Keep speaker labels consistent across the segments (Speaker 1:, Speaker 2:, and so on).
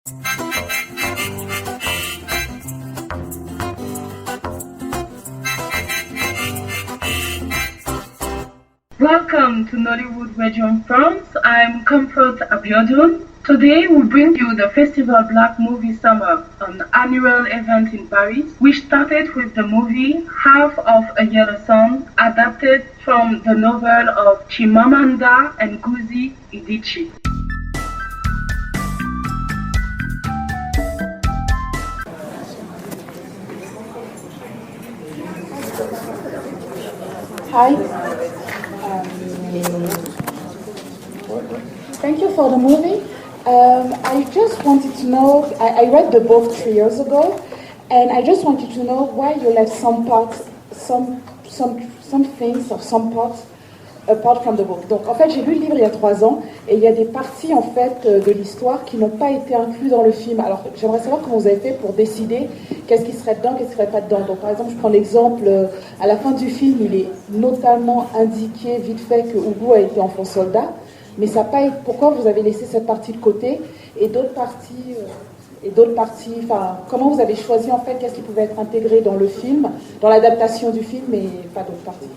Speaker 1: Welcome to Nollywood Radio in France. I'm Comfort Abiodun. Today we bring you the Festival Black Movie Summer, an annual event in Paris, which started with the movie Half of a Yellow Sun, adapted from the novel of Chimamanda Ngozi Adichie.
Speaker 2: Hi. Thank you for the movie. I just wanted to know, I read the book 3 years ago, and I just wanted to know why you left some parts, some things or some parts apart from the book. Donc en fait j'ai lu le livre il y a 3 ans et il y a des parties en fait de l'histoire qui n'ont pas été incluses dans le film. Alors j'aimerais savoir comment vous avez fait pour décider qu'est-ce qui serait dedans, qu'est-ce qui serait pas dedans. Donc par exemple je prends l'exemple, à la fin du film il est notamment indiqué vite fait que Hugo a été enfant soldat, mais ça n'a pas été, pourquoi vous avez laissé cette partie de côté et d'autres parties, enfin comment vous avez choisi en fait qu'est-ce qui pouvait être intégré dans le film, dans l'adaptation du film et pas d'autres parties.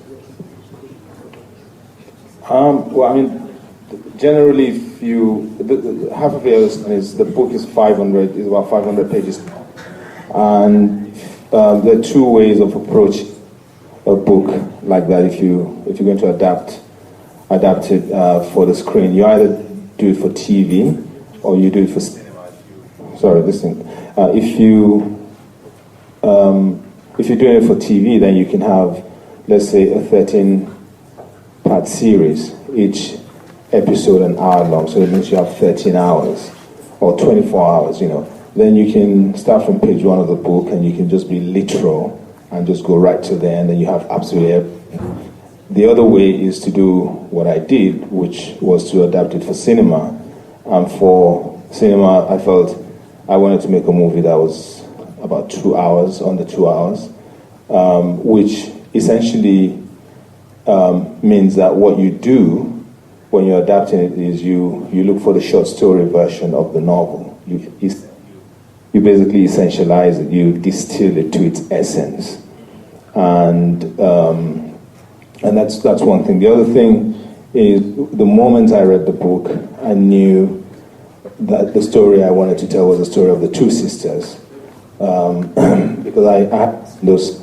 Speaker 3: Well, I mean, generally, if you Half of it is the book is about 500 pages, and there are 2 ways of approaching a book like that. If you're going to adapt it for the screen, you either do it for TV or you do it for cinema. Sorry, listen. If you're doing it for TV, then you can have, let's say, a 13-part series, each episode an hour long, so it means you have 13 hours or 24 hours, Then you can start from page 1 of the book and you can just be literal and just go right to the end and you have absolutely everything. The other way is to do what I did, which was to adapt it for cinema. And for cinema, I felt I wanted to make a movie that was about 2 hours, under 2 hours, which essentially means that what you do when you're adapting it is you look for the short story version of the novel. You basically essentialize it, you distill it to its essence. And that's one thing. The other thing is the moment I read the book, I knew that the story I wanted to tell was the story of the 2 sisters. Because I had those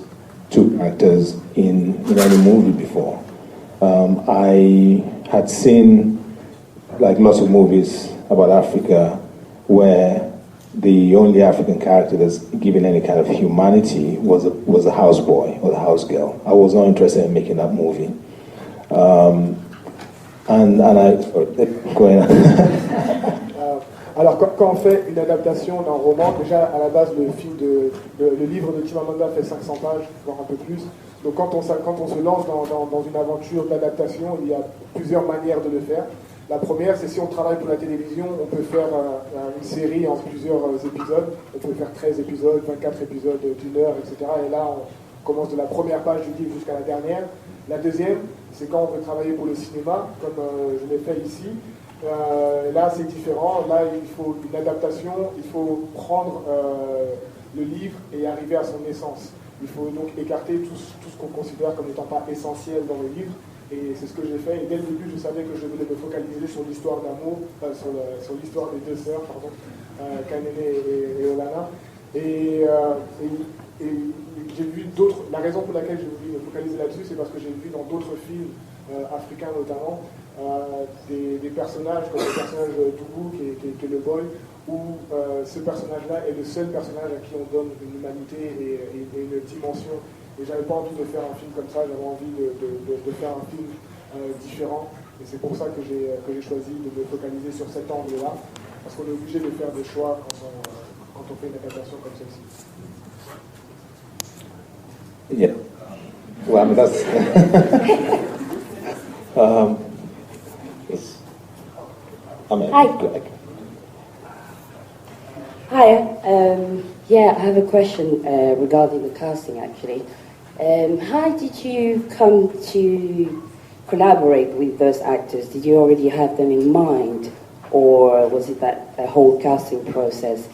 Speaker 3: 2 characters in any movie before. I had seen lots of movies about Africa where the only African character that's given any kind of humanity was a houseboy or the house girl. I was not interested in making that movie.
Speaker 4: Alors quand on fait une adaptation d'un roman, déjà à la base le livre de Chimamanda fait 500 pages, voire un peu plus. Donc quand on se lance dans une aventure d'adaptation, il y a plusieurs manières de le faire. La première, c'est si on travaille pour la télévision, on peut faire une série en plusieurs épisodes. On peut faire 13 épisodes, 24 épisodes d'1 heure, etc. Et là, on commence de la première page du livre jusqu'à la dernière. La deuxième, c'est quand on veut travailler pour le cinéma, comme je l'ai fait ici. Là, c'est différent. Là, il faut une adaptation. Il faut prendre le livre et arriver à son essence. Il faut donc écarter tout ce qu'on considère comme n'étant pas essentiel dans le livre. Et c'est ce que j'ai fait. Et dès le début, je savais que je voulais me focaliser sur l'histoire d'amour, sur l'histoire des 2 sœurs, Kanene et Olana. Et j'ai vu d'autres. La raison pour laquelle j'ai voulu me focaliser là-dessus, c'est parce que j'ai vu dans d'autres films africains notamment des personnages comme le personnage d'Ubu qui est le boy, où ce personnage-là est le seul personnage à qui on donne une humanité et une dimension. Et j'avais pas envie de faire un film comme ça, j'avais envie de faire un film différent. Et c'est pour ça que j'ai choisi de me focaliser sur cet angle-là, parce qu'on est obligé de faire des choix quand on fait une adaptation comme celle-ci.
Speaker 3: Yeah. Well, I mean, that's... yes.
Speaker 5: Hi. Hi. Yeah, I have a question regarding the casting, actually. How did you come to collaborate with those actors? Did you already have them in mind? or was it that a whole casting process?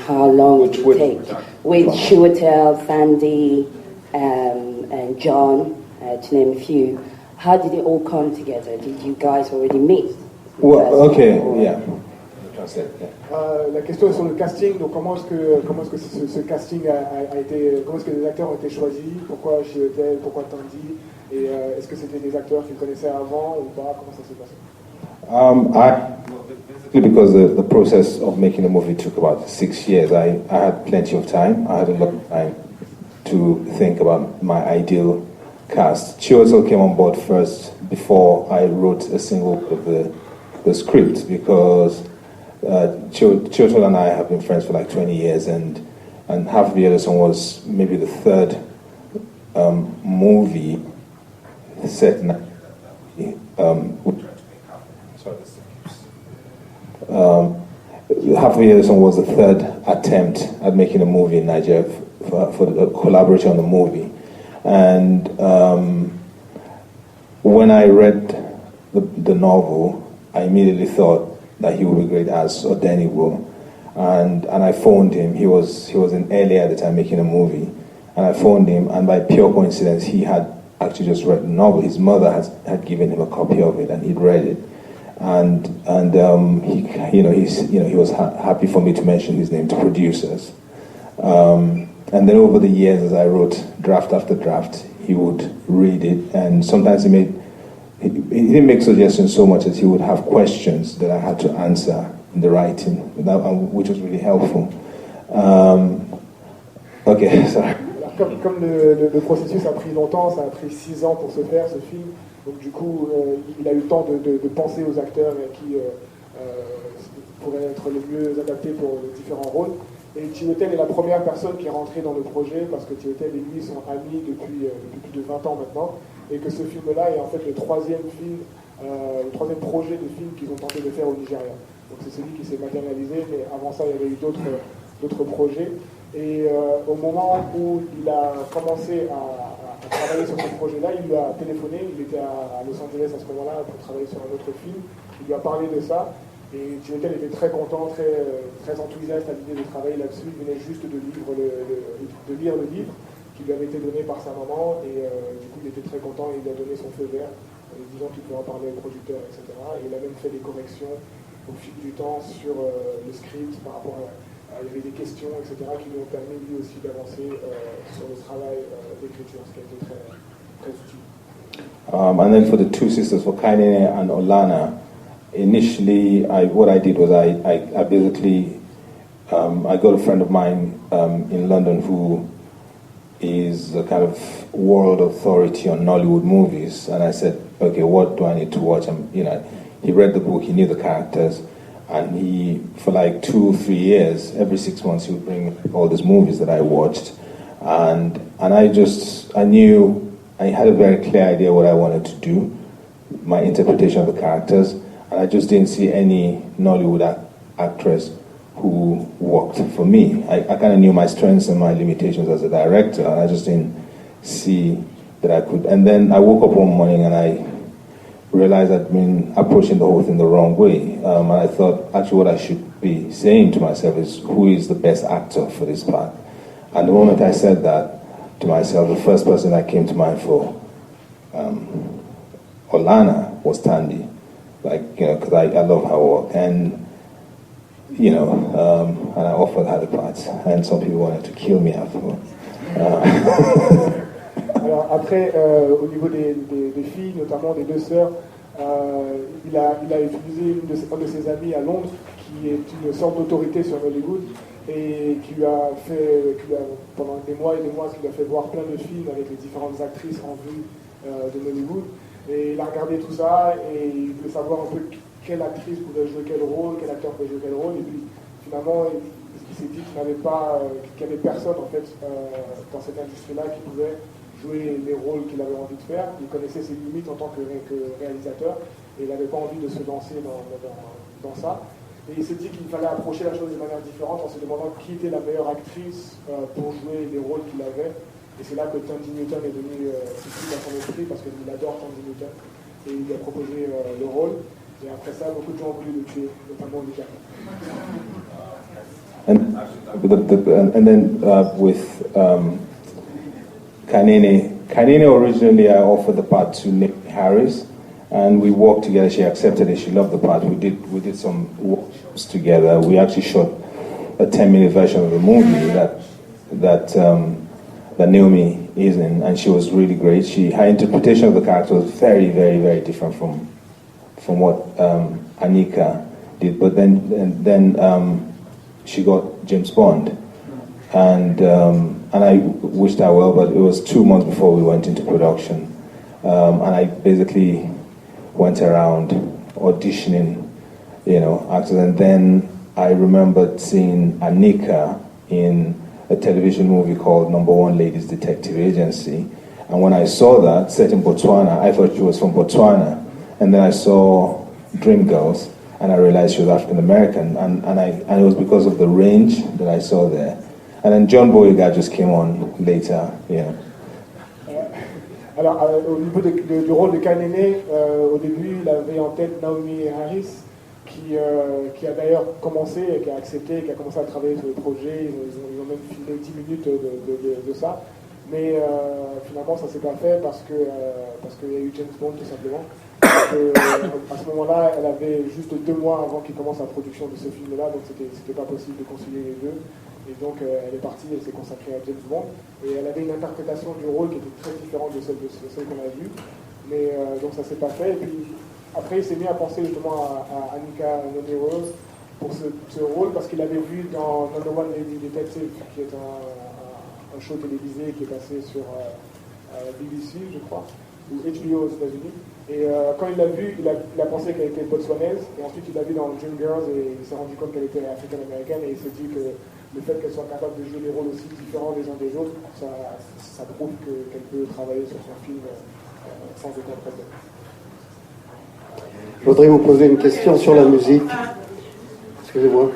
Speaker 5: How long did it take? With Chiwetel, Sandy, and John, to name a few, how did it all come together? Did you guys already meet?
Speaker 3: Well, okay, yeah.
Speaker 4: La question est sur le casting. Donc comment est-ce que ce casting a été, comment est-ce que les acteurs ont été choisis? Pourquoi Chiwetel, pourquoi Tandy? Et est-ce que c'était des acteurs qu'ils connaissaient avant ou pas? Comment ça s'est passé?
Speaker 3: Basically because the process of making the movie took about 6 years, I had plenty of time. I had a lot of time to think about my ideal cast. Chiwetel came on board first before I wrote a single of the script, because Chiwetel and I have been friends for like 20 years, and Half of the Other Song was maybe the third movie set in Half of the Other Song was the third attempt at making a movie in Nigeria for the collaboration on the movie. And when I read the novel, I immediately thought that he would be great as Odeniwo. And I phoned him. He was in LA at the time making a movie. And I phoned him, and by pure coincidence, he had actually just read the novel. His mother had given him a copy of it, and he'd read it. And he was happy for me to mention his name to producers. And then over the years, as I wrote draft after draft, he would read it, and sometimes he didn't make suggestions so much as he would have questions that I had to answer in the writing, which was really helpful. Okay, sorry.
Speaker 4: Comme le processus a pris longtemps, ça a pris 6 ans pour se faire, ce film. Donc du coup, il a eu le temps de penser aux acteurs qui pourraient être les mieux adaptés pour les différents rôles. Et Chiwetel est la première personne qui est rentrée dans le projet, parce que Chiwetel et lui sont amis depuis plus de 20 ans maintenant, et que ce film-là est en fait le troisième projet de film qu'ils ont tenté de faire au Nigeria. Donc c'est celui qui s'est matérialisé, mais avant ça, il y avait eu d'autres projets. Et au moment où il a commencé à travailler sur ce projet-là, il lui a téléphoné, il était à Los Angeles à ce moment-là pour travailler sur un autre film, il lui a parlé de ça, et Chiwetel était très content, très enthousiaste à l'idée de travailler là-dessus. Il venait juste de lire le livre qui lui avait été donné par sa maman, et du coup il était très content, et il lui a donné son feu vert, en lui disant qu'il pourra parler au producteur, etc. Et il a même fait des corrections au fil du temps sur le script par rapport à... Il y avait des questions, etc., qui lui ont permis lui aussi d'avancer sur le travail d'écriture, ce qui a été très utile.
Speaker 3: And then for the two sisters, for Kainene and Olana, initially what I did was I basically I got a friend of mine in London who is a kind of world authority on Nollywood movies, and I said, okay, what do I need to watch? He read the book, he knew the characters. And he, for like 2-3 years, every 6 months, he would bring all these movies that I watched. And I knew, I had a very clear idea what I wanted to do, my interpretation of the characters. And I just didn't see any Nollywood actress who worked for me. I kind of knew my strengths and my limitations as a director, and I just didn't see that I could. And then I woke up one morning and I realized I'd been approaching the whole thing the wrong way. And I thought, actually what I should be saying to myself is, who is the best actor for this part? And the moment I said that to myself, the first person that came to mind for Olana was Tandy. Because I love her work. And, and I offered her the part. And some people wanted to kill me afterwards.
Speaker 4: Alors après, au niveau des filles, notamment des deux sœurs, il a utilisé un de ses amis à Londres, qui est une sorte d'autorité sur Hollywood, et qui lui a pendant des mois et des mois, qui lui a fait voir plein de films avec les différentes actrices en vue de Hollywood. Et il a regardé tout ça, et il voulait savoir un peu quelle actrice pouvait jouer quel rôle, quel acteur pouvait jouer quel rôle, et puis finalement, il s'est dit qu'il n'y avait personne en fait dans cette industrie-là qui pouvait jouer les rôles qu'il avait envie de faire. Il connaissait ses limites en tant que réalisateur, et il n'avait pas envie de se lancer dans ça. Et il s'est dit qu'il fallait approcher la chose de manière différente en se demandant qui était la meilleure actrice pour jouer les rôles qu'il avait. Et c'est là que Tandy Newton est venu tout de suite à son esprit, parce qu'il adore Tandy Newton, et il lui a proposé le rôle. Et après ça, beaucoup de gens ont voulu le tuer, notamment au Nigeria.
Speaker 3: And then with Kanine originally I offered the part to Nick Harris, and we worked together. She accepted it. She loved the part. We did some workshops together. We actually shot a 10-minute version of the movie that Naomi is in, and she was really great. Her interpretation of the character was very, very, very different from what Anika did. But then she got James Bond, and I wished her well. But it was 2 months before we went into production, and I basically went around auditioning, actors, and then I remembered seeing Anika in a television movie called Number One Ladies Detective Agency. And when I saw that, set in Botswana, I thought she was from Botswana. And then I saw Dreamgirls, and I realized she was African American. And it was because of the range that I saw there. And then John Boyega just came on later,
Speaker 4: Alors, au niveau du rôle de Kanene, au début, il avait en tête Naomi Harris, qui a d'ailleurs commencé et qui a accepté, qui a commencé à travailler sur le projet. Ils ont même filmé 10 minutes de ça. Mais finalement, ça ne s'est pas fait parce qu'il y a eu James Bond, tout simplement. À ce moment-là, elle avait juste 2 mois avant qu'il commence la production de ce film-là, donc c'était pas possible de concilier les deux. Et donc, elle est partie, elle s'est consacrée à James Bond. Et elle avait une interprétation du rôle qui était très différente de celle qu'on a vue. Mais donc, ça ne s'est pas fait. Et puis, après, il s'est mis à penser justement à Anika Noni Rose pour ce rôle, parce qu'il avait vu dans Number One Lady Detective, qui est un show télévisé qui est passé sur BBC, je crois, ou HBO aux États-Unis. Et quand il l'a vu, il a pensé qu'elle était botswanaise, et ensuite il l'a vu dans Dreamgirls et il s'est rendu compte qu'elle était africaine-américaine, et il s'est dit que le fait qu'elle soit capable de jouer des rôles aussi différents les uns des autres, ça prouve qu'elle peut travailler sur son film sans aucun problème.
Speaker 6: Je voudrais vous poser une question sur la musique. Excusez-moi.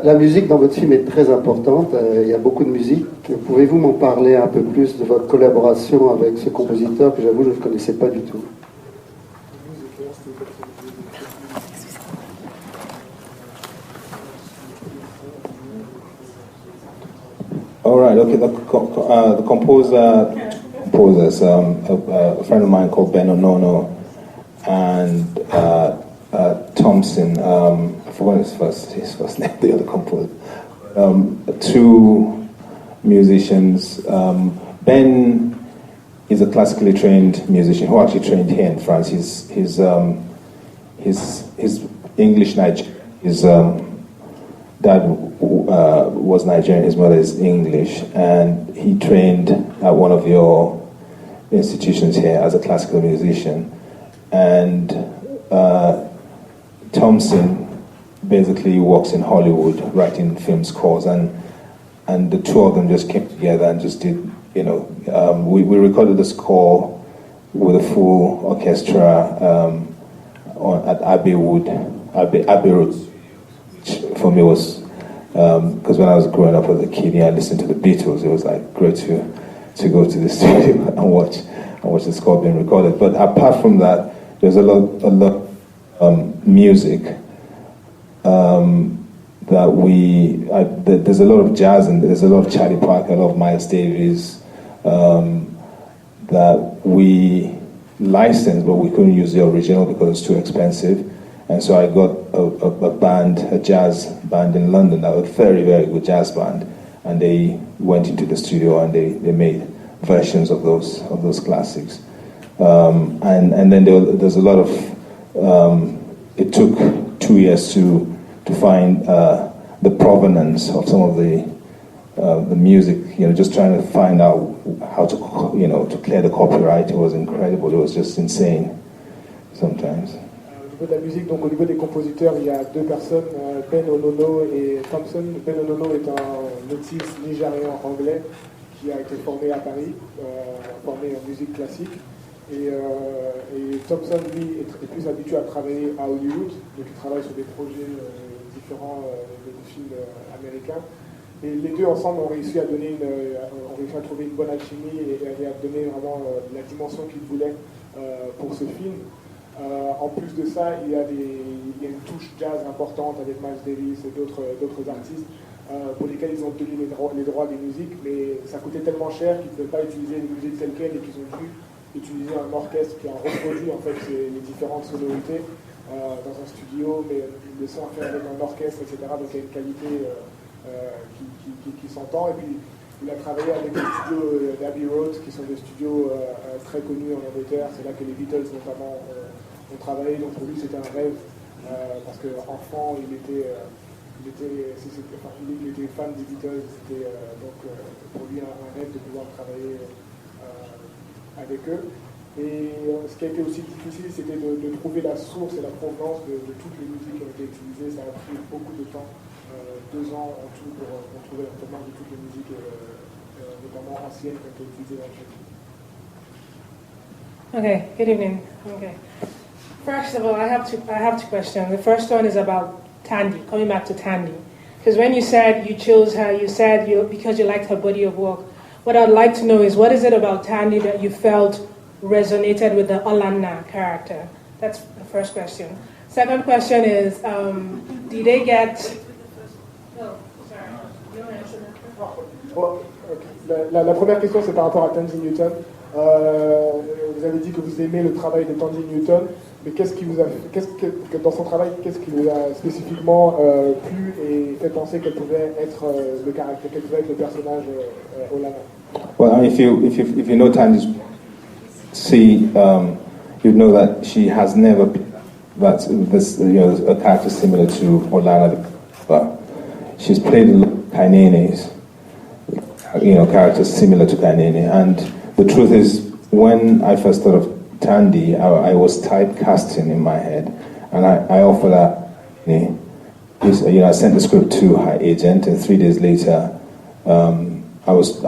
Speaker 6: La musique dans votre film est très importante. Il y a beaucoup de musique. Pouvez-vous m'en parler un peu plus de votre collaboration avec ce compositeur que j'avoue je ne connaissais pas du tout?
Speaker 3: All right. Okay. The composers, a friend of mine called Ben Onono and Thompson. I forgot his first name. The other composer. 2 musicians. Ben is a classically trained musician who actually trained here in France. His English Nigerian. His dad was Nigerian. His mother is English, and he trained at one of your institutions here as a classical musician. And Thompson basically works in Hollywood writing film scores, and the 2 of them just came together and just did, we recorded the score with a full orchestra at Abbey Road, which for me was, because when I was growing up as a kid, I listened to the Beatles. It was like great to go to the studio and watch the score being recorded. But apart from that, there's a lot of music that there's a lot of jazz, and there's a lot of Charlie Parker, a lot of Miles Davis that we licensed, but we couldn't use the original because it's too expensive. And so I got a jazz band in London, that was a very, very good jazz band, and they went into the studio and they made versions of those classics. And then there's a lot of, it took 2 years to find the provenance of some of the music, just trying to find out how to clear the copyright. It was incredible. It was just insane sometimes.
Speaker 4: Au niveau de la musique, donc au niveau des compositeurs, il y a 2 personnes, Ben Onono et Thompson. Ben Onono est un métis nigérian anglais qui a été formé à Paris, formé en musique classique. Et Thompson, lui, est plus habitué à travailler à Hollywood, donc il travaille sur des projets différents de films américains. Et les 2 ensemble ont réussi à trouver une bonne alchimie et à donner vraiment la dimension qu'ils voulaient pour ce film. En plus de ça, il y a une touche jazz importante avec Miles Davis et d'autres artistes pour lesquels ils ont obtenu les droits des musiques, mais ça coûtait tellement cher qu'ils ne pouvaient pas utiliser les musiques telles quelles et qu'ils ont dû utiliser un orchestre qui a reproduit en fait les différentes sonorités dans un studio, mais le son fait avec un orchestre, etc. Donc il y a une qualité qui s'entend. Et puis il a travaillé avec les studios d'Abbey Road, qui sont des studios très connus en Angleterre. C'est là que les Beatles notamment ont travaillé. Donc pour lui c'était un rêve parce qu'enfant il était fan des Beatles. C'était donc pour lui un rêve de pouvoir travailler avec eux. Et ce qui a été aussi difficile, c'était de trouver la source et la provenance de toutes les musiques qui ont été utilisées. Ça a pris beaucoup de temps, 2 ans en tout, pour trouver la provenance de toutes les musiques, notamment anciennes, qui ont été utilisées dans le jeu.
Speaker 7: Okay, good evening. Okay. First of all, I have two questions. The first one is about Tandy, coming back to Tandy. Because when you said you chose her, you said because you liked her body of work. What I'd like to know is, what is it about Tandy that you felt resonated with the Olanna character? That's the first question. Second question is, did they get... Oh, sorry. You don't answer that?
Speaker 4: Oh, okay. La première question, c'est par rapport à Tandy Newton. Vous avez dit que vous aimez le travail de Tandy Newton, mais dans son travail, qu'est-ce qui vous a spécifiquement plu et fait penser qu'elle pouvait être le caractère, qu'elle pouvait être le personnage Olanna?
Speaker 3: Well, if you know Tandy's, you know that she has never been a character similar to Olanna, but she's played Kainenes, characters similar to Kainene. And the truth is, when I first thought of Tandy, I was typecasting in my head, and I offered her, I sent the script to her agent, and 3 days later, I was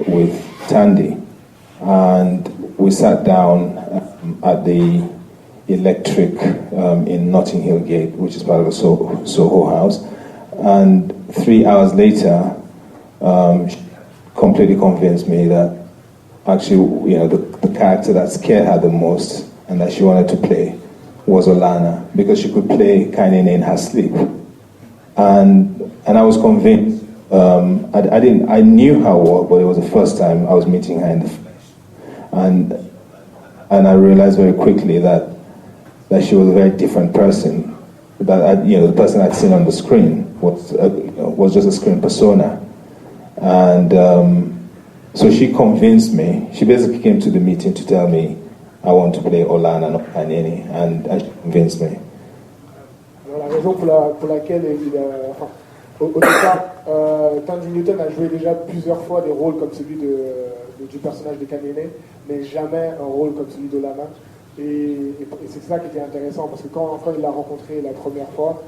Speaker 3: with Tandy, and we sat down at the Electric in Notting Hill Gate, which is part of the Soho House, and 3 hours later, she completely convinced me that actually, the character that scared her the most and that she wanted to play was Olanna, because she could play Kainene in her sleep, and I was convinced. I knew her work, but it was the first time I was meeting her in the flesh, and I realized very quickly that she was a very different person. That the person I'd seen on the screen was just a screen persona, and so she convinced me. She basically came to the meeting to tell me I want to play Olanna, not Kainene, and she convinced me.
Speaker 4: Alors, la raison pour laquelle au départ, Tandy Newton a joué déjà plusieurs fois des rôles comme celui du personnage de Kainene, mais jamais un rôle comme celui d'Olanna. Et c'est ça qui était intéressant, parce que quand il l'a rencontrée la première fois,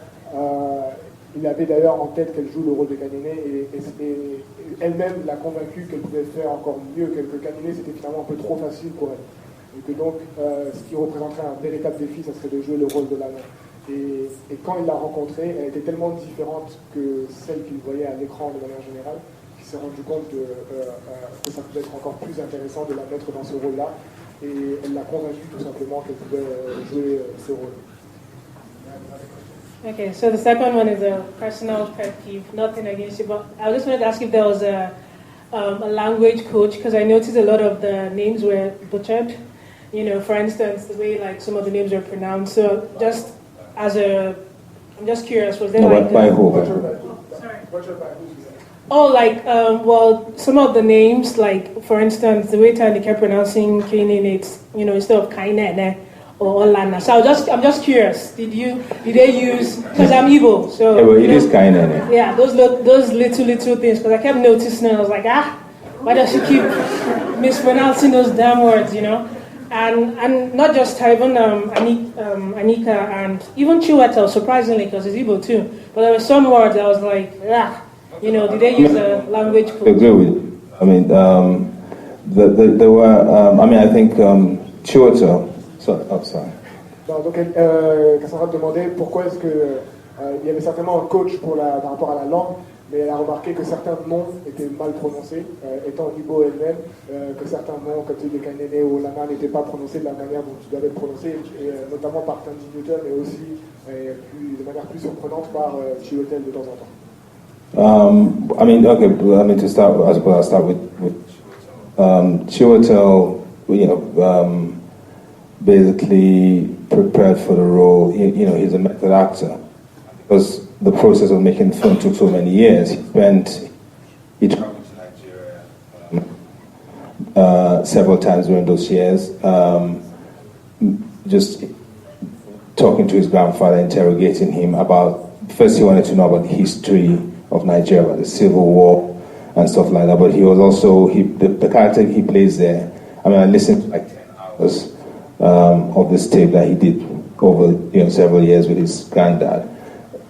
Speaker 4: il avait d'ailleurs en tête qu'elle joue le rôle de Kainene, et elle-même l'a convaincue qu'elle pouvait faire encore mieux, que Kainene c'était finalement un peu trop facile pour elle. Et que donc, ce qui représenterait un véritable défi, ça serait de jouer le rôle d'Olanna. Et quand il l'a rencontrée, elle était tellement différente que celle qu'il voyait à l'écran de manière générale, qu'il s'est rendu compte que ça pouvait être encore plus intéressant de la mettre dans ce rôle-là. Et elle l'a convaincue tout simplement qu'elle pouvait jouer ce rôle.
Speaker 7: Okay, so the second one is a personal pet peeve, nothing against you, but I just wanted to ask if there was a language coach, because I noticed a lot of the names were butchered. For instance, the way some of the names are pronounced. So I'm just curious, was there
Speaker 3: by who?
Speaker 7: Sorry. Oh, some of the names, for instance, the way Tandy kept pronouncing Kainene, it's, instead of Kainene or Olanna. So I'm just curious, did they use, because I'm Igbo, so...
Speaker 3: Yeah, well, it is Kainene.
Speaker 7: Yeah, those little things, because I kept noticing, and I was like, why does she keep mispronouncing those damn words, And not just her, even Anika and even Chiwetel, surprisingly, because it's Igbo too. But there were some words I was like, did they use a language coach?
Speaker 3: I agree with you. I mean, there were, I think Chiwetel, sorry.
Speaker 4: Non, donc Cassandra demandait pourquoi est-ce que Il y avait certainement un coach par rapport à la langue, mais elle a remarqué que certains noms étaient mal prononcés, étant Igbo elle-même, que certains noms, comme des Kanene ou Lana, n'étaient pas prononcés de la manière dont ils doivent être prononcés, et notamment par Tandy Newton, mais aussi de manière plus surprenante par Chiwetel de temps en temps.
Speaker 3: To start, I suppose I'll start with Chiwetel, basically prepared for the role. He's a method actor. Because the process of making the film took so many years, he traveled to Nigeria several times during those years, just talking to his grandfather, interrogating him about, first he wanted to know about the history of Nigeria, about the Civil War and stuff like that, but he was also, the character he plays there, I listened to like 10 hours of this tape that he did over several years with his granddad,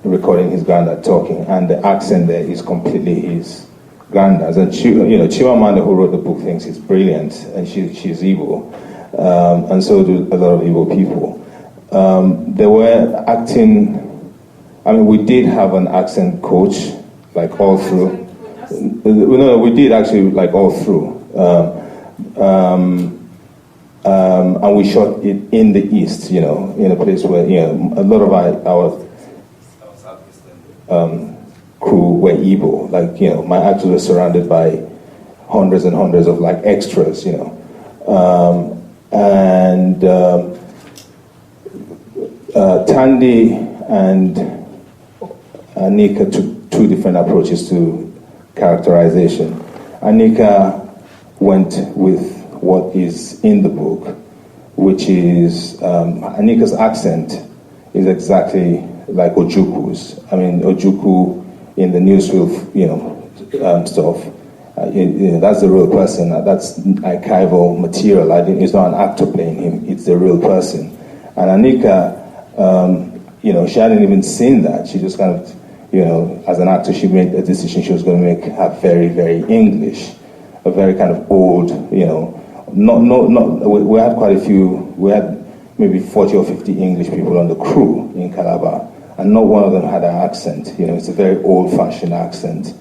Speaker 3: recording his granddad talking, and the accent there is completely his granddad's. And Chimamanda, who wrote the book, thinks it's brilliant, and she's Igbo, and so do a lot of Igbo people. There were acting, we did have an accent coach, like all through. No, we did actually, like all through. And we shot it in the East, in a place where, a lot of our crew were Igbo. Like, my actors were surrounded by hundreds and hundreds of like extras, Tandy and Anika took two different approaches to characterization. Anika went with what is in the book, which is Anika's accent is exactly like Ojuku's. Ojuku in the Newsreel, stuff. That's the real person. That's archival material. It's not an actor playing him. It's the real person. And Anika, she hadn't even seen that. She just kind of, as an actor, she made a decision she was going to make her very, very English, a very kind of old, we had quite a few, we had maybe 40 or 50 English people on the crew in Calabar, and not one of them had an accent. It's a very old-fashioned accent.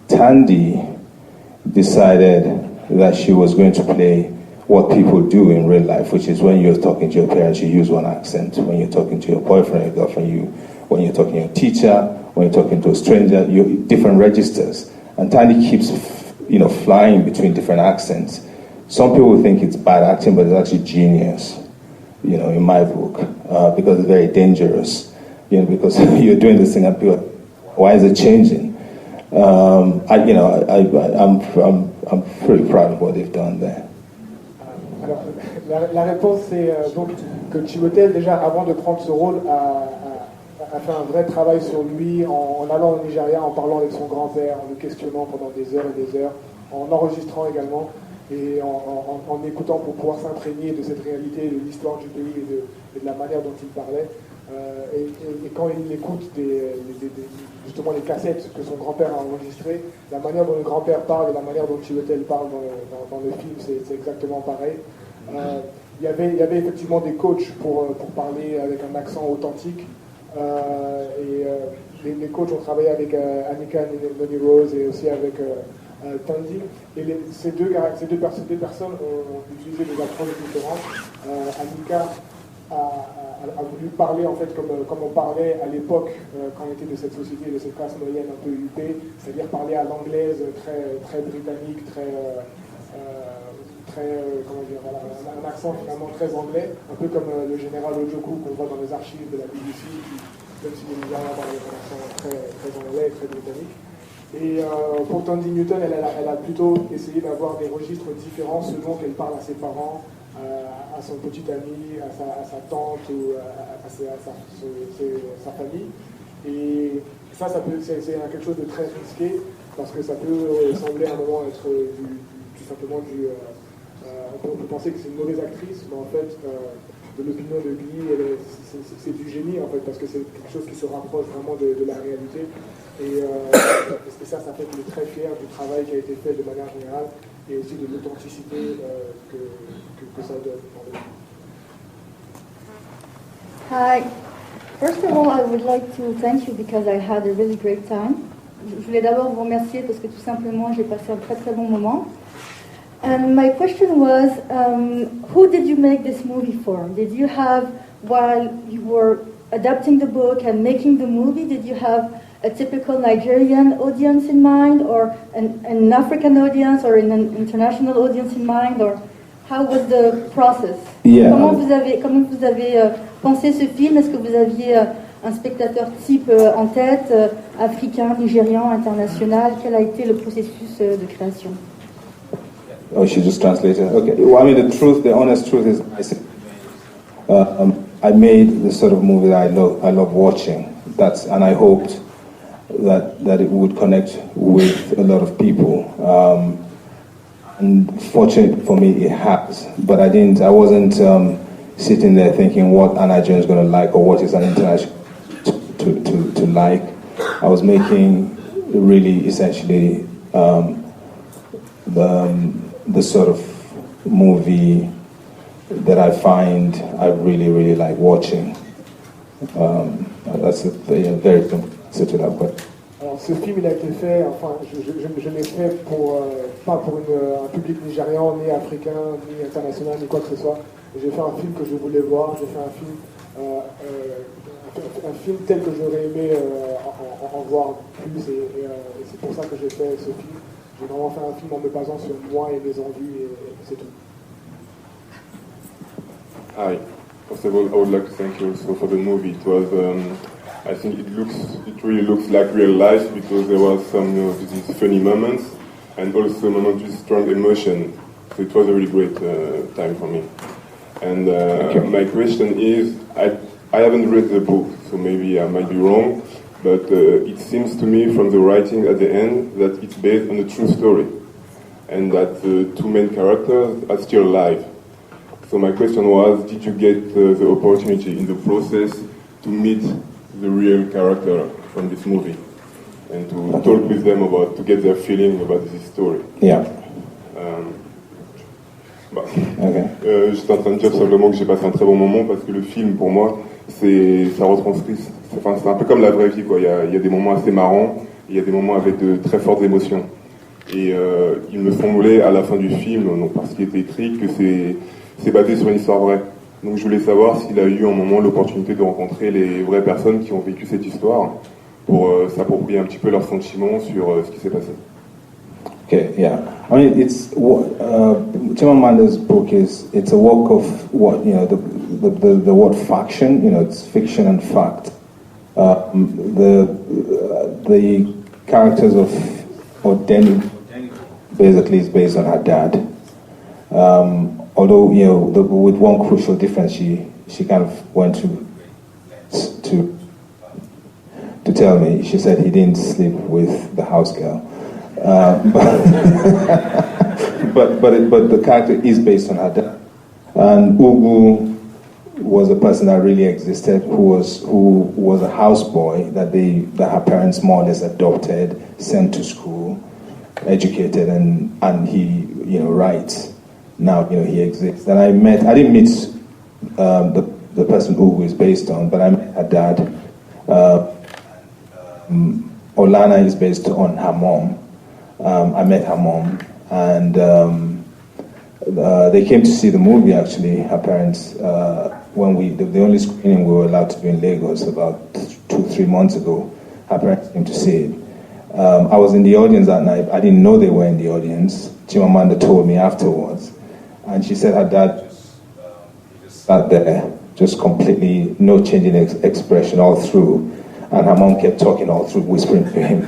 Speaker 3: Tandy decided that she was going to play what people do in real life, which is when you're talking to your parents, you use one accent. When you're talking to your boyfriend or girlfriend, when you're talking to your teacher, when you're talking to a stranger, different registers. And Tandy keeps, flying between different accents. Some people think it's bad acting, but it's actually genius, in my book, because it's very dangerous, because you're doing this thing and people, why is it changing? I'm pretty proud of what they've done there.
Speaker 4: Alors, la réponse c'est donc que Chiwetel, déjà avant de prendre ce rôle, a fait un vrai travail sur lui en allant au Nigeria, en parlant avec son grand-père, en le questionnant pendant des heures et des heures, en enregistrant également et en écoutant pour pouvoir s'imprégner de cette réalité, de l'histoire du pays et de la manière dont il parlait. Et quand il écoute justement les cassettes que son grand-père a enregistrées, la manière dont le grand-père parle et la manière dont Chiwetel parle dans le film, c'est exactement pareil. Il y avait effectivement des coachs pour parler avec un accent authentique. Les coachs ont travaillé avec Anika Noni Rose et aussi avec Tandy. Et ces deux personnes ont utilisé des approches différentes. Anika a voulu parler en fait comme on parlait à l'époque quand on était de cette société, de cette classe moyenne un peu huppée, c'est-à-dire parler à l'anglaise très, très britannique, très un accent finalement très anglais, un peu comme le général Ojoku qu'on voit dans les archives de la BBC, même si les Nigérians parlaient un accent très, très anglais, très britannique. Et pour Tandy Newton, elle a plutôt essayé d'avoir des registres différents selon qu'elle parle à ses parents, à son petit ami, à sa tante ou à sa famille. Et ça c'est quelque chose de très risqué parce que ça peut sembler à un moment être tout simplement on peut penser que c'est une mauvaise actrice, mais en fait, de l'opinion de Guy, c'est du génie en fait, parce que c'est quelque chose qui se rapproche vraiment de la réalité. Et ça fait qu'il est très fier du travail qui a été fait de manière générale et aussi de l'authenticité que ça donne.
Speaker 8: Hi. First of all, I would like to thank you because I had a really great time. Je voulais d'abord vous remercier parce que tout simplement j'ai passé un très très bon moment. And my question was, who did you make this movie for? Did you have, while you were adapting the book and making the movie, did you have a typical Nigerian audience in mind, or an African audience, or an international audience in mind, or how was the process?
Speaker 3: Yeah.
Speaker 8: Comment vous avez pensé ce film? Est-ce que vous aviez un spectateur type en tête, africain, nigérian, international? Quel a été le processus de création?
Speaker 3: Oh, she just translated. Okay. Well, I mean, the honest truth is, I made the sort of movie that I love watching. And I hoped that it would connect with a lot of people. And fortunately for me, it has. But I wasn't sitting there thinking what an Nigerian is going to like or what is an international to like. I was making really essentially the sort of movie that I find I really, really like watching. That's a very simple answer to that question.
Speaker 4: Alors ce film il a été fait, enfin je l'ai fait pas pour un public nigérian, ni africain, ni international, ni quoi que ce soit. J'ai fait un film que je voulais voir, j'ai fait un film tel que j'aurais aimé en voir plus et c'est pour ça que j'ai fait ce film. J'ai vraiment fait un film en me basant sur moi et mes envies et c'est tout.
Speaker 9: Hi. First of all, I would like to thank you also for the movie. It was, I think it really looks like real life because there was some these funny moments and also moments with strong emotion. So it was a really great time for me. And my question is, I haven't read the book, so maybe I might be wrong, but it seems to me from the writing at the end that it's based on a true story and that the two main characters are still alive. So my question was, did you get the opportunity in the process to meet the real character from this movie and to talk with them to get their feeling about this story?
Speaker 3: Yeah.
Speaker 9: J'étais en train de dire simplement que j'ai passé un très bon moment parce que le film, pour moi, ça retranscrit, c'est un peu comme la vraie vie, quoi. Il y a des moments assez marrants, il y a des moments avec de très fortes émotions. Et il me semblait à la fin du film, donc parce qu'il était écrit, que c'est basé sur une histoire vraie. Donc je voulais savoir s'il a eu un moment l'opportunité de rencontrer les vraies personnes qui ont vécu cette histoire pour s'approprier un petit peu leurs sentiments sur ce qui s'est passé.
Speaker 3: Okay, yeah. I mean, it's Chimamanda's book it's a work of the word faction. It's fiction and fact. The characters of Odeni basically is based on her dad. Although with one crucial difference, she kind of went to tell me. She said he didn't sleep with the house girl. But the character is based on her dad. And Ugu was a person that really existed, who was a houseboy that her parents more or less adopted, sent to school, educated, and he writes. Now he exists. And I didn't meet the person Ugu is based on, but I met her dad. Olana is based on her mom. I met her mom, and they came to see the movie. Actually, her parents, when the only screening we were allowed to do in Lagos about 2-3 months ago, her parents came to see it. I was in the audience that night. I didn't know they were in the audience. Chimamanda told me afterwards, and she said her dad just sat there, just completely no change in expression all through, and her mom kept talking all through, whispering to him.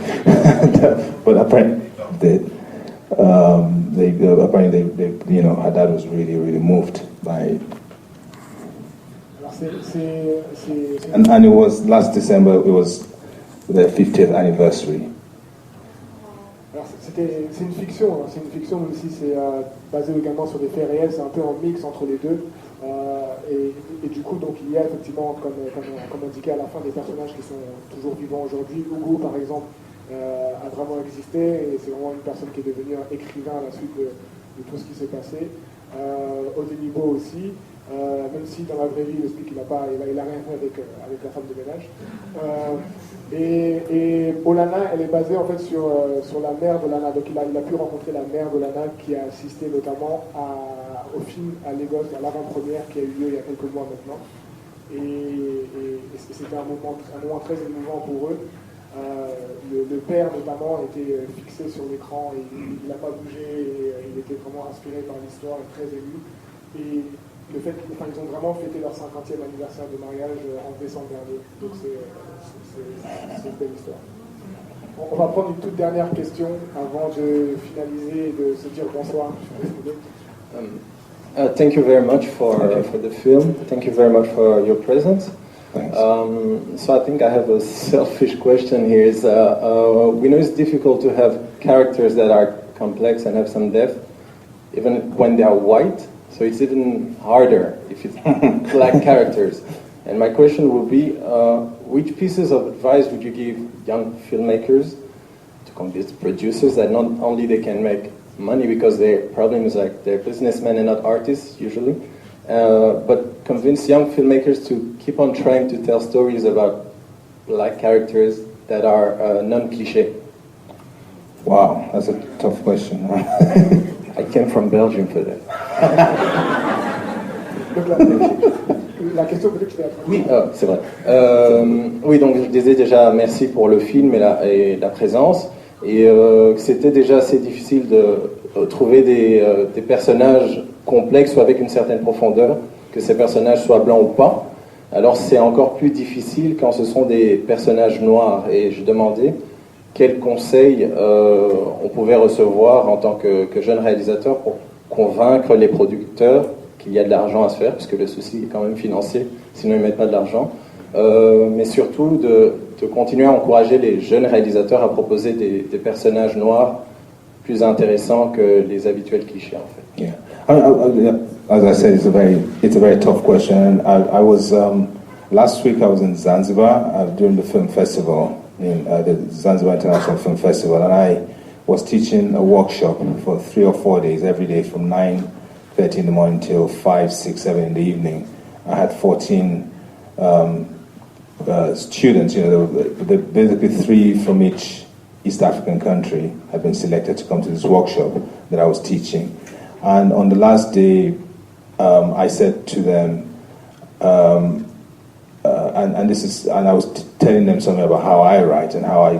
Speaker 3: But apparently. Apparently, her dad was really, really moved by it. And it was last December, it was the 50th anniversary.
Speaker 4: Alors c'est une fiction, hein. C'est une fiction, même si c'est basé également sur des faits réels, c'est un peu un mix entre les deux. Et du coup, donc il y a effectivement, comme indiqué à la fin, des personnages qui sont toujours vivants aujourd'hui. Hugo, par exemple, a vraiment existé et c'est vraiment une personne qui est devenue un écrivain à la suite de tout ce qui s'est passé. Odenibo aussi. même si dans la vraie vie, il explique qu'il a rien fait avec la femme de ménage. Et Olana, elle est basée en fait sur la mère d'Olana. Donc il a pu rencontrer la mère d'Olana qui a assisté notamment au film à Lagos, à l'avant-première qui a eu lieu il y a quelques mois maintenant. Et c'était un moment très émouvant pour eux. Le père notamment était fixé sur l'écran et il n'a pas bougé, et il était vraiment inspiré par l'histoire et très ému. Et le fait qu'ils ont vraiment fêté leur 50e anniversaire de mariage en décembre dernier. Donc c'est une belle histoire. On va prendre une toute dernière question avant de finaliser et de se dire bonsoir.
Speaker 10: Thank you very much for the film. Thank you very much for your presence. So I think I have a selfish question here. We know it's difficult to have characters that are complex and have some depth, even when they are white. So it's even harder if it's black characters. And my question would be, which pieces of advice would you give young filmmakers to convince producers that not only they can make money because their problem is like they're businessmen and not artists usually, but convince young filmmakers to keep on trying to tell stories about black characters that are non-cliché?
Speaker 3: Wow, that's a tough question.
Speaker 10: I came from Belgium for that.
Speaker 4: La question peut-être que je vais attraper.
Speaker 10: Oui, c'est vrai. Oui, donc je disais déjà merci pour le film et la présence, et c'était déjà assez difficile de trouver des personnages complexes ou avec une certaine profondeur, que ces personnages soient blancs ou pas. Alors c'est encore plus difficile quand ce sont des personnages noirs, et je demandais quels conseils on pouvait recevoir en tant que jeune réalisateur pour convaincre les producteurs qu'il y a de l'argent à se faire, parce que le souci est quand même financier, sinon ils ne mettent pas de l'argent, mais surtout de continuer à encourager les jeunes réalisateurs à proposer des personnages noirs plus intéressants que les habituels clichés en fait.
Speaker 3: Yeah. As I said, it's a very tough question. I was last week I was in Zanzibar during the film festival, in the Zanzibar International Film Festival, and I was teaching a workshop for 3 or 4 days, every day from 9:30 in the morning till 5, 6, 7 in the evening. I had 14 students, basically 3 from each East African country had been selected to come to this workshop that I was teaching. And on the last day, I said to them, and I was telling them something about how I write and how I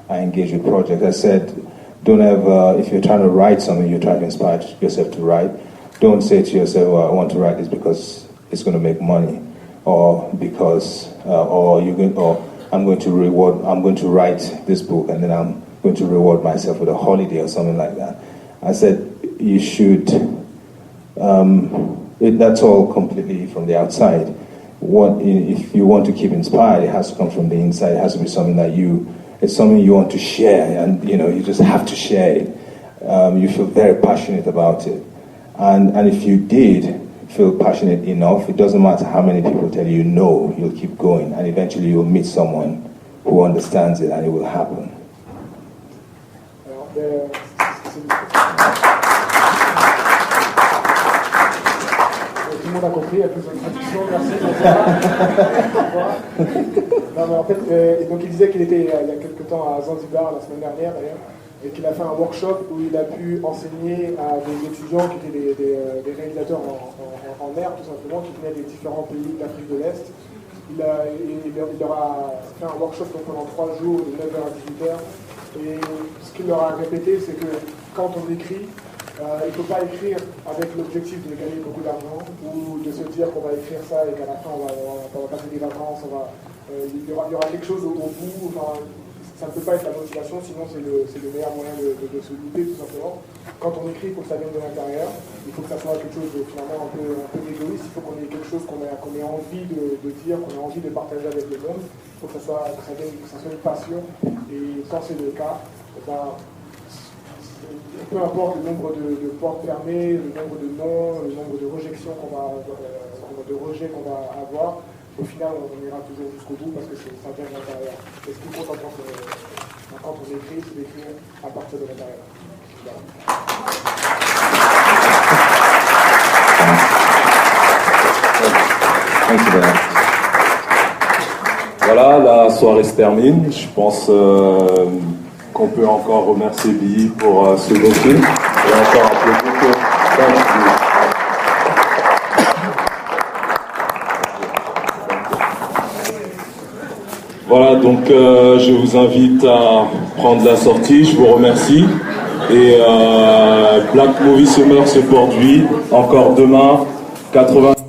Speaker 3: engage with projects. I said, don't ever, if you're trying to write something, you're trying to inspire yourself to write, don't say to yourself, well, I want to write this because it's going to make money, or because, I'm going to write this book and then I'm going to reward myself with a holiday or something like that. I said, you should, that's all completely from the outside. If you want to keep inspired, it has to come from the inside. It has to be something that it's something you want to share, and you just have to share it. You feel very passionate about it. And if you did feel passionate enough, it doesn't matter how many people tell you no, you'll keep going, and eventually you'll meet someone who understands it, and it will happen.
Speaker 4: Tout le monde a compris, il y a plus de traduction, merci. Non, mais en fait, donc il disait qu'il était il y a quelques temps à Zanzibar, la semaine dernière d'ailleurs, et qu'il a fait un workshop où il a pu enseigner à des étudiants qui étaient des réalisateurs en mer, tout simplement, qui venaient des différents pays d'Afrique de l'Est. Il leur a fait un workshop donc, pendant 3 jours, de 9h à 18h, et ce qu'il leur a répété, c'est que quand on écrit, il ne faut pas écrire avec l'objectif de gagner beaucoup d'argent ou de se dire qu'on va écrire ça et qu'à la fin on va passer des vacances, il y aura quelque chose au bout, ça ne peut pas être la motivation, sinon c'est le meilleur moyen de se louper tout simplement. Quand on écrit, il faut que ça vienne de l'intérieur, il faut que ça soit quelque chose de finalement un peu égoïste, il faut qu'on ait quelque chose qu'on ait envie de dire, qu'on ait envie de partager avec le monde, il faut que ça soit une passion, et quand c'est le cas, peu importe le nombre de portes fermées, le nombre de noms, le nombre de rejections qu'on va avoir, au final on ira toujours jusqu'au bout parce que ça vient de l'intérieur. Et ce qui compte quand on écrit, c'est d'écrire à partir de l'intérieur. Voilà.
Speaker 11: Voilà, la soirée se termine. Je pense qu'on peut encore remercier Billy pour ce beau film. Et encore applaudir. Voilà, donc je vous invite à prendre la sortie. Je vous remercie. Et Black Movie Summer se produit encore demain, 80.